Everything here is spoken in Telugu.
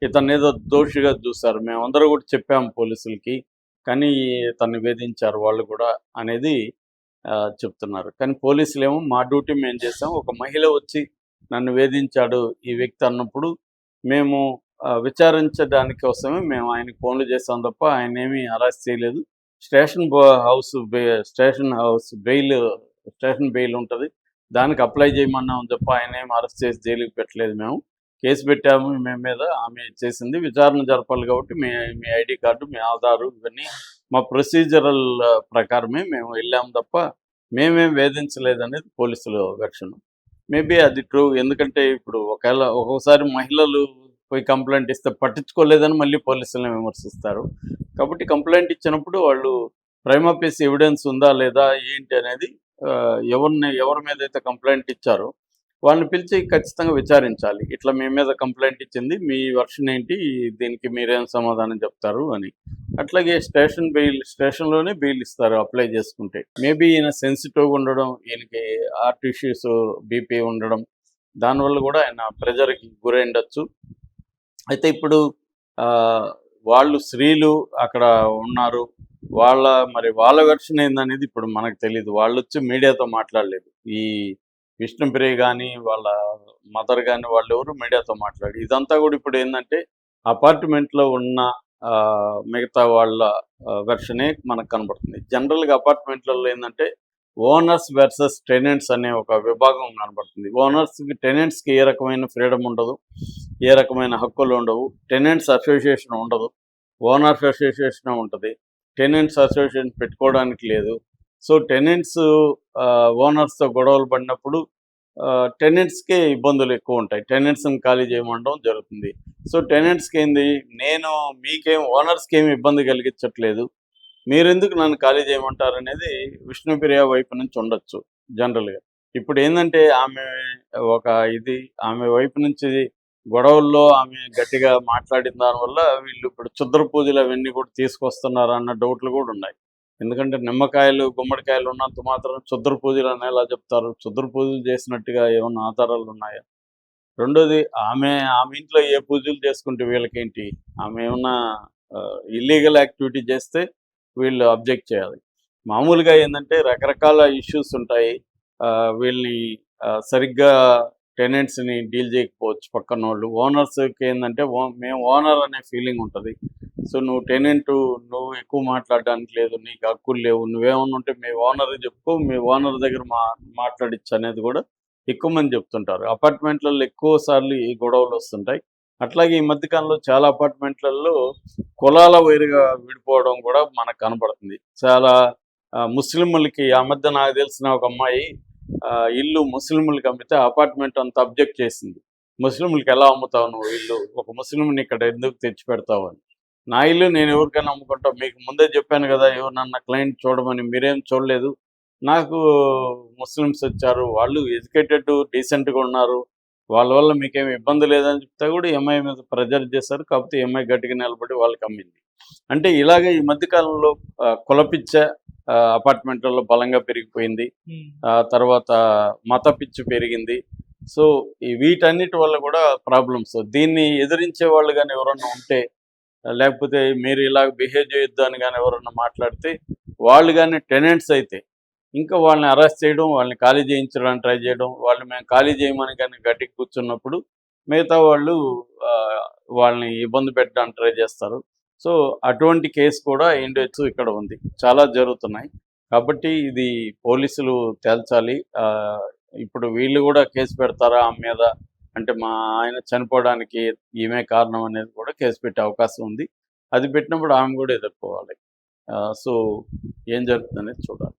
ఇతన్ని ఏదో దోషిగా చూసారు. మేమందరం కూడా చెప్పాము పోలీసులకి. కానీ ఇతన్ని వేధించారు వాళ్ళు కూడా అనేది చెప్తున్నారు. కానీ పోలీసులేమో మా డ్యూటీ మేము చేసాం. ఒక మహిళ వచ్చి నన్ను వేధించాడు ఈ వ్యక్తి అన్నప్పుడు మేము విచారించడానికి కోసమే మేము ఆయనకి ఫోన్లు చేసాం తప్ప ఆయనేమీ అరెస్ట్ చేయలేదు. స్టేషన్ హౌస్ స్టేషన్ బెయిల్ ఉంటది. దానికి అప్లై చేయమన్నాం తప్ప ఆయనేమి అరెస్ట్ చేసి జైలుకి పెట్టలేదు మేము. కేసు పెట్టాము మేము మీద. ఆమె చేసింది. విచారణ జరపాలి కాబట్టి మీ ఐడీ కార్డు, మీ ఆధారు ఇవన్నీ మా ప్రొసీజరల్ ప్రకారమే మేము వెళ్ళాము తప్ప మేమేం వేధించలేదనేది పోలీసుల వెర్షన్. మేబీ అది ట్రూ. ఎందుకంటే ఇప్పుడు ఒక్కొక్కసారి మహిళలు పోయి కంప్లెయింట్ ఇస్తే పట్టించుకోలేదని మళ్ళీ పోలీసులను విమర్శిస్తారు. కాబట్టి కంప్లెయింట్ ఇచ్చినప్పుడు వాళ్ళు ప్రైమా ఫేసి ఎవిడెన్స్ ఉందా లేదా ఏంటి అనేది ఎవరి మీద అయితే కంప్లెయింట్ ఇచ్చారో వాళ్ళని పిలిచి ఖచ్చితంగా విచారించాలి. ఇట్లా మీ మీద కంప్లెయింట్ ఇచ్చింది, మీ వర్షన్ ఏంటి, దీనికి మీరేం సమాధానం చెప్తారు అని. అట్లాగే స్టేషన్లోనే బెయిల్ ఇస్తారు అప్లై చేసుకుంటే. మేబీ ఈయన సెన్సిటివ్గా ఉండడం, ఈయనకి హార్ట్ ఇష్యూస్, బీపీ ఉండడం, దానివల్ల కూడా ఆయన ప్రెజర్కి గురై ఉండొచ్చు. అయితే ఇప్పుడు వాళ్ళు స్త్రీలు అక్కడ ఉన్నారు. వాళ్ళ వెర్షన్ ఏందనేది ఇప్పుడు మనకు తెలీదు. వాళ్ళొచ్చి మీడియాతో మాట్లాడలేదు. ఈ విష్ణుప్రియ కానీ, వాళ్ళ మదర్ కానీ వాళ్ళెవరు మీడియాతో మాట్లాడి. ఇదంతా కూడా ఇప్పుడు ఏంటంటే అపార్ట్మెంట్లో ఉన్న మిగతా వాళ్ళ వెర్షనే మనకు కనబడుతుంది. జనరల్గా అపార్ట్మెంట్లలో ఏంటంటే ఓనర్స్ వర్సెస్ టెనెంట్స్ అనే ఒక విభాగం కనబడుతుంది. ఓనర్స్కి టెనెంట్స్కి ఏ రకమైన ఫ్రీడమ్ ఉండదు, ఏ రకమైన హక్కులు ఉండవు. టెనెంట్స్ అసోసియేషన్ ఉండదు, ఓనర్స్ అసోసియేషన్ ఉంటుంది. టెనెంట్స్ అసోసియేషన్ పెట్టుకోవడానికి లేదు. సో టెనెంట్స్ ఓనర్స్తో గొడవలు పడినప్పుడు టెనెంట్స్కే ఇబ్బందులు ఎక్కువ ఉంటాయి. టెనెంట్స్ని ఖాళీ చేయమండం జరుగుతుంది. సో టెనెంట్స్కి ఏంది, ఓనర్స్కి ఏమి ఇబ్బంది కలిగించట్లేదు, మీరెందుకు నన్ను ఖాళీ చేయమంటారనేది విష్ణుప్రియ వైపు నుంచి ఉండొచ్చు జనరల్గా. ఇప్పుడు ఏంటంటే ఆమె వైపు నుంచి గొడవల్లో ఆమె గట్టిగా మాట్లాడిన దానివల్ల వీళ్ళు ఇప్పుడు క్షుద్ర పూజలు అవన్నీ కూడా తీసుకొస్తున్నారు అన్న డౌట్లు కూడా ఉన్నాయి. ఎందుకంటే నిమ్మకాయలు, గుమ్మడికాయలు ఉన్నంత మాత్రం క్షుద్ర పూజలు అని ఎలా చెప్తారు? క్షుద్ర పూజలు చేసినట్టుగా ఏమన్నా ఆధారాలు ఉన్నాయా? రెండోది, ఆమె ఇంట్లో ఏ పూజలు చేసుకుంటే వీళ్ళకేంటి? ఆమె ఏమన్నా ఇల్లీగల్ యాక్టివిటీ చేస్తే వీళ్ళు అబ్జెక్ట్ చేయాలి. మామూలుగా ఏంటంటే రకరకాల ఇష్యూస్ ఉంటాయి. వీళ్ళని సరిగ్గా టెనెంట్స్ని డీల్ చేయకపోవచ్చు పక్కనోళ్ళు. ఓనర్స్కి ఏంటంటే మేము ఓనర్ అనే ఫీలింగ్ ఉంటుంది. సో నువ్వు టెనెంట్, నువ్వు ఎక్కువ మాట్లాడడానికి లేదు, నీకు హక్కులు లేవు, నువ్వేమన్నా ఉంటే మీ ఓనర్కి చెప్పుకో, మీ ఓనర్ దగ్గర మాట్లాడిచ్చు అనేది కూడా ఎక్కువ మంది చెప్తుంటారు. అపార్ట్మెంట్లలో ఎక్కువ సార్లు ఈ గొడవలు వస్తుంటాయి. అట్లాగే ఈ మధ్యకాలంలో చాలా అపార్ట్మెంట్లలో కులాల వైరుగా విడిపోవడం కూడా మనకు కనపడుతుంది. చాలా ముస్లింలకి ఆ మధ్య నాకు తెలిసిన ఒక అమ్మాయి ఇల్లు ముస్లింలకు అమ్మితే అపార్ట్మెంట్ అంతా అబ్జెక్ట్ చేసింది. ముస్లింలకు ఎలా అమ్ముతావు నువ్వు ఇల్లు? ఒక ముస్లింని ఇక్కడ ఎందుకు తెచ్చి పెడతావు అని. నా ఇల్లు నేను ఎవరికైనా అమ్ముకుంటాం, మీకు ముందే చెప్పాను కదా ఎవరినన్నా క్లయింట్ చూడమని, మీరేం చూడలేదు. నాకు ముస్లిమ్స్ వచ్చారు, వాళ్ళు ఎడ్యుకేటెడ్, డీసెంట్గా ఉన్నారు, వాళ్ళ వల్ల మీకేమి ఇబ్బంది లేదని చెప్తే కూడా ఎంఐ మీద ప్రెజర్ చేశారు. కాకపోతే ఎంఐ గట్టిగా నిలబడి వాళ్ళకి అమ్మింది. అంటే ఇలాగే ఈ మధ్యకాలంలో కులపిచ్చ అపార్ట్మెంట్లలో బలంగా పెరిగిపోయింది. తర్వాత మత పిచ్చి పెరిగింది. సో వీటన్నిటి వల్ల కూడా ప్రాబ్లమ్స్. దీన్ని ఎదిరించే వాళ్ళు కానీ ఎవరన్నా ఉంటే, లేకపోతే మీరు ఇలాగ బిహేవ్ చేయొద్దు అని కానీ ఎవరన్నా మాట్లాడితే, వాళ్ళు కానీ టెనెంట్స్ అయితే ఇంకా వాళ్ళని అరెస్ట్ చేయడం, వాళ్ళని ఖాళీ చేయించడానికి ట్రై చేయడం, వాళ్ళు మేము ఖాళీ చేయమని కానీ గట్టికి కూర్చున్నప్పుడు మిగతా వాళ్ళు వాళ్ళని ఇబ్బంది పెట్టడానికి ట్రై చేస్తారు. సో అటువంటి కేసు కూడా ఇండొచ్చు ఇక్కడ ఉంది. చాలా జరుగుతున్నాయి. కాబట్టి ఇది పోలీసులు తేల్చాలి. ఇప్పుడు వీళ్ళు కూడా కేసు పెడతారా ఆమె మీద? అంటే మా ఆయన చనిపోవడానికి ఈమె కారణం అనేది కూడా కేసు పెట్టే అవకాశం ఉంది. అది పెట్టినప్పుడు ఆమె కూడా ఎదుర్కోవాలి. సో ఏం జరుగుతుందనేది చూడాలి.